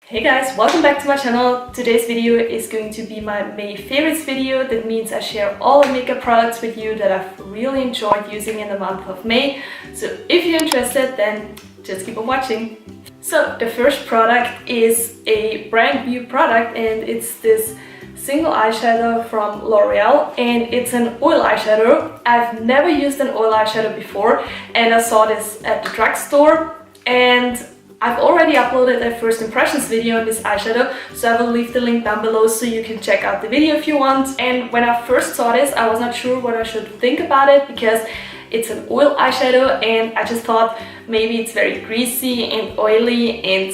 Hey guys, welcome back to my channel. Today's video is going to be my May favorites video. That means I share all the makeup products with you that I've really enjoyed using in the month of May. So if you're interested, then just keep on watching. So the first product is a brand new product, and it's this single eyeshadow from L'Oreal, and it's an oil eyeshadow. I've never used an oil eyeshadow before, and I saw this at the drugstore, and I've already uploaded a first impressions video on this eyeshadow, so I will leave the link down below so you can check out the video if you want. And when I first saw this, I was not sure what I should think about it because it's an oil eyeshadow, and I just thought maybe it's very greasy and oily and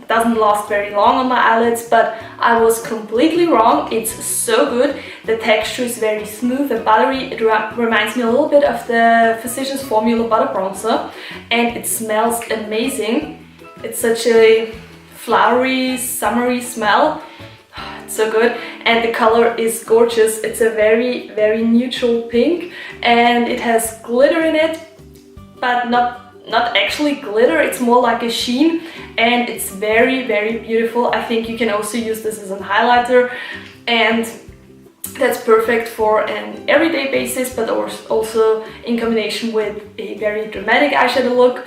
doesn't last very long on my eyelids, but I was completely wrong. It's so good. The texture is very smooth and buttery. It reminds me a little bit of the Physicians Formula Butter Bronzer, and it smells amazing. It's such a flowery, summery smell. It's so good, and the color is gorgeous. It's a very neutral pink, and it has glitter in it, but not actually glitter, it's more like a sheen, and it's very beautiful. I think you can also use this as a highlighter, and that's perfect for an everyday basis, but also in combination with a very dramatic eyeshadow look.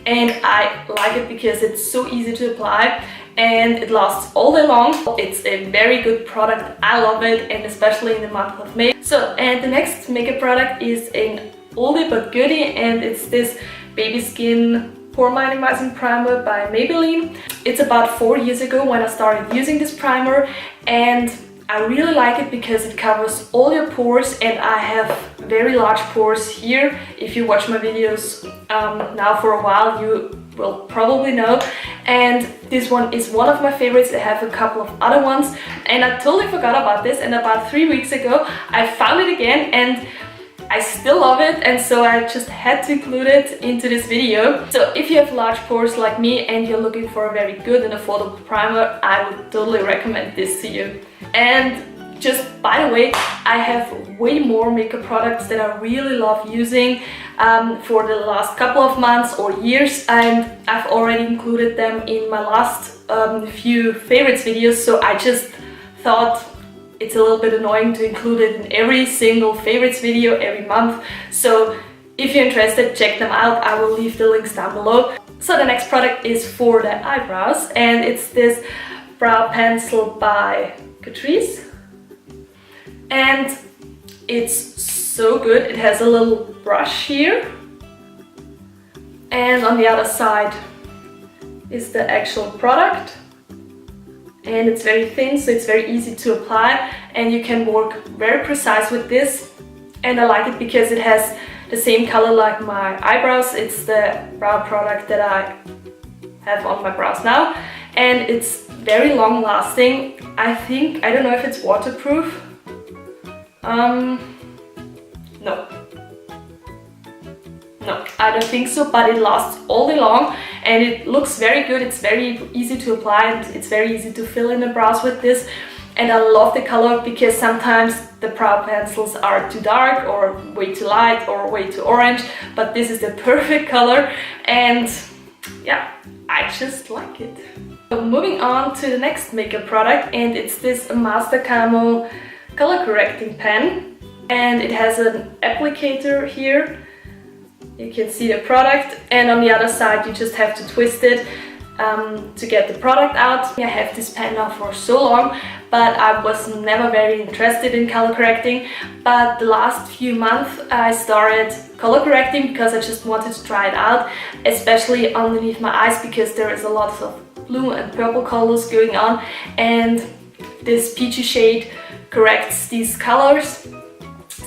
And I like it because it's so easy to apply and it lasts all day long. It's a very good product. I love it, and especially in the month of May. So, and the next makeup product is an oldie but goodie, and it's this Baby Skin Pore Minimizing Primer by Maybelline. It's about 4 years ago when I started using this primer, and I really like it because it covers all your pores, and I have very large pores here. If you watch my videos now for a while, you will probably know. And this one is one of my favorites. I have a couple of other ones, and I totally forgot about this, and about 3 weeks ago I found it again, and I still love it, and so I just had to include it into this video. So if you have large pores like me and you're looking for a very good and affordable primer, I would totally recommend this to you. And just by the way, I have way more makeup products that I really love using for the last couple of months or years, and I've already included them in my last few favorites videos, so I just thought it's a little bit annoying to include it in every single favorites video every month. So if you're interested, check them out. I will leave the links down below. So the next product is for the eyebrows, and it's this brow pencil by Catrice, and it's so good. It has a little brush here, and on the other side is the actual product. And it's very thin, so it's very easy to apply, and you can work very precise with this. And I like it because it has the same color like my eyebrows. It's the brow product that I have on my brows now, and it's very long lasting. I don't know if it's waterproof. No, I don't think so, but it lasts all day long, and it looks very good. It's very easy to apply, and it's very easy to fill in the brows with this. And I love the color because sometimes the brow pencils are too dark or way too light or way too orange, but this is the perfect color, and yeah, I just like it. So moving on to the next makeup product, and it's this Master Camo color correcting pen, and it has an applicator here. You can see the product, and on the other side you just have to twist it to get the product out. I have this pen now for so long, but I was never very interested in color correcting. But the last few months I started color correcting because I just wanted to try it out, especially underneath my eyes because there is a lot of blue and purple colors going on, and this peachy shade corrects these colors.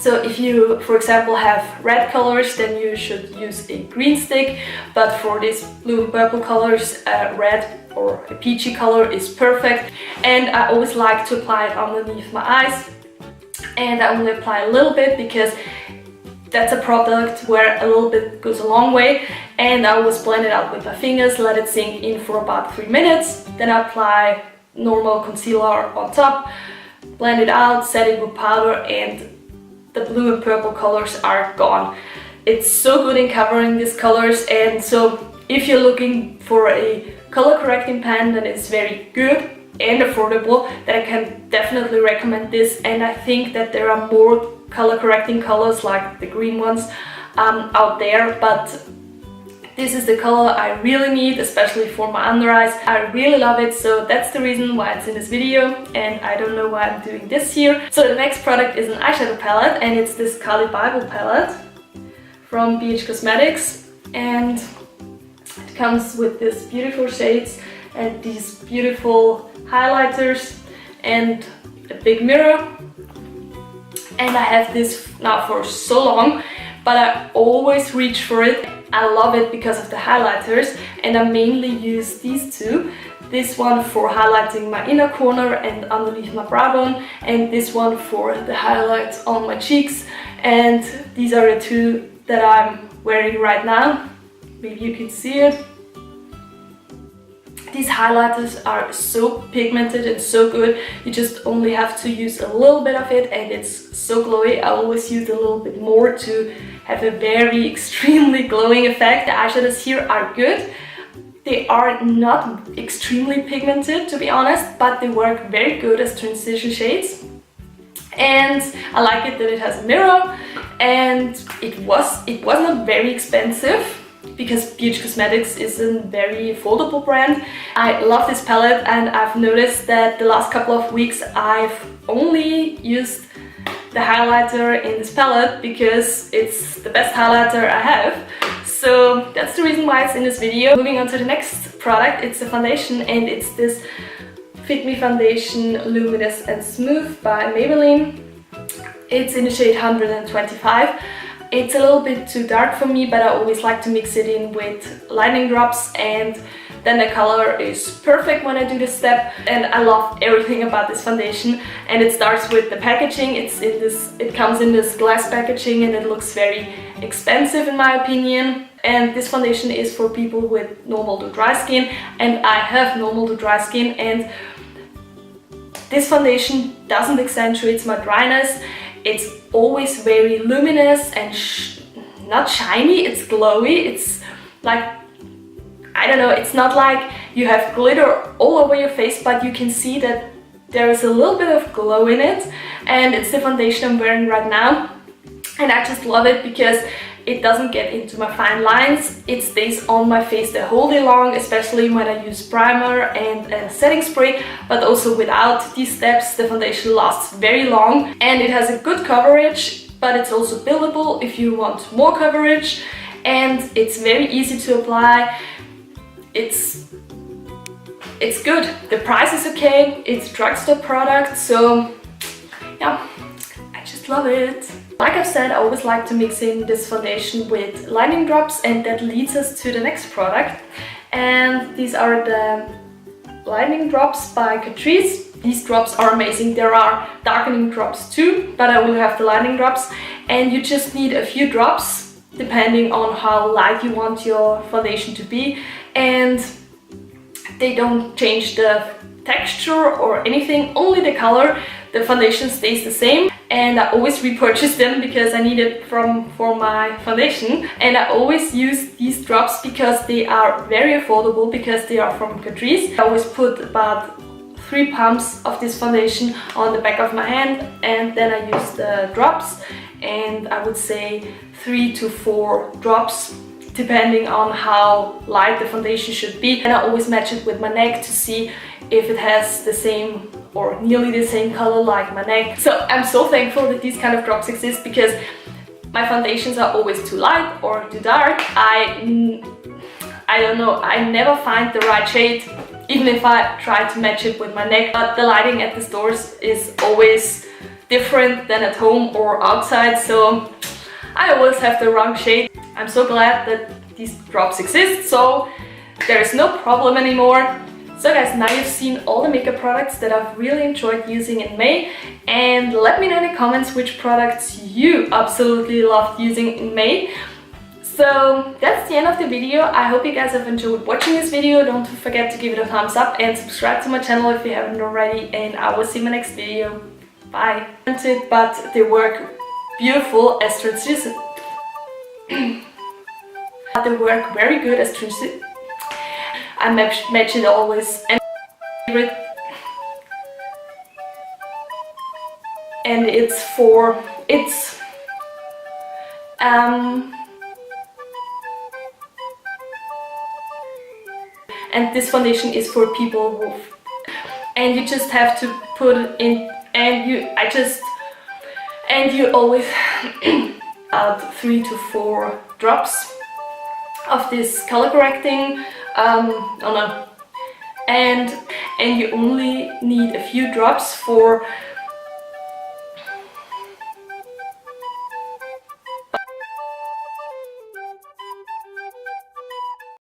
So if you, for example, have red colors, then you should use a green stick, but for these blue and purple colors, red or a peachy color is perfect. And I always like to apply it underneath my eyes, and I only apply a little bit because that's a product where a little bit goes a long way. And I always blend it out with my fingers, let it sink in for about 3 minutes, then I apply normal concealer on top, blend it out, set it with powder, and the blue and purple colors are gone. It's so good in covering these colors, and so if you're looking for a color correcting pen that is very good and affordable, that I can definitely recommend this. And I think that there are more color correcting colors like the green ones out there, but this is the color I really need, especially for my under eyes. I really love it, so that's the reason why it's in this video, and I don't know why I'm doing this here. So the next product is an eyeshadow palette, and it's this Bibel palette from BH Cosmetics, and it comes with these beautiful shades and these beautiful highlighters and a big mirror. And I have this now for so long, but I always reach for it. I love it because of the highlighters, and I mainly use these two. This one for highlighting my inner corner and underneath my brow bone, and this one for the highlights on my cheeks. And these are the two that I'm wearing right now. Maybe you can see it. These highlighters are so pigmented and so good. You just only have to use a little bit of it and it's so glowy. I always use a little bit more to have a very extremely glowing effect. The eyeshadows here are good. They are not extremely pigmented, to be honest, but they work very good as transition shades. And I like it that it has a mirror, and it was not very expensive, because BH Cosmetics is a very affordable brand. I love this palette, and I've noticed that the last couple of weeks I've only used the highlighter in this palette because it's the best highlighter I have. So that's the reason why it's in this video. Moving on to the next product, it's a foundation, and it's this Fit Me Foundation Luminous and Smooth by Maybelline. It's in the shade 125. It's a little bit too dark for me, but I always like to mix it in with lightning drops, and then the color is perfect when I do this step. And I love everything about this foundation. And it starts with the packaging. It comes in this glass packaging, and it looks very expensive in my opinion. And this foundation is for people with normal to dry skin, and I have normal to dry skin, and this foundation doesn't accentuate my dryness. It's always very luminous and not shiny, it's glowy. It's like, I don't know, it's not like you have glitter all over your face, but you can see that there is a little bit of glow in it. And it's the foundation I'm wearing right now, and I just love it because it doesn't get into my fine lines. It stays on my face the whole day long, especially when I use primer and a setting spray. But also without these steps, the foundation lasts very long, and it has a good coverage, but it's also buildable if you want more coverage, and it's very easy to apply. It's good. The price is okay. It's drugstore product, so yeah, I just love it. Like I've said, I always like to mix in this foundation with lightning drops, and that leads us to the next product. And these are the lightning drops by Catrice. These drops are amazing. There are darkening drops too, but I only have the lightning drops. And you just need a few drops depending on how light you want your foundation to be. And they don't change the texture or anything, only the color. The foundation stays the same. And I always repurchase them because I need it for my foundation. And I always use these drops because they are very affordable, because they are from Catrice. I always put about 3 pumps of this foundation on the back of my hand, and then I use the drops, and I would say 3 to 4 drops depending on how light the foundation should be. And I always match it with my neck to see if it has the same or nearly the same color like my neck. So I'm so thankful that these kind of drops exist, because my foundations are always too light or too dark. I don't know, I never find the right shade, even if I try to match it with my neck. But the lighting at the stores is always different than at home or outside, so I always have the wrong shade. I'm so glad that these drops exist, so there is no problem anymore. So guys, now you've seen all the makeup products that I've really enjoyed using in May, and let me know in the comments which products you absolutely loved using in May. So that's the end of the video. I hope you guys have enjoyed watching this video. Don't forget to give it a thumbs up and subscribe to my channel if you haven't already, and I will see you in my next video. Bye. But they work beautiful as transition. They work very good as transition. I match it always. And it's and this foundation is for people who, and you just have to put it in, and you always add 3 to 4 drops of this color correcting, and you only need a few drops for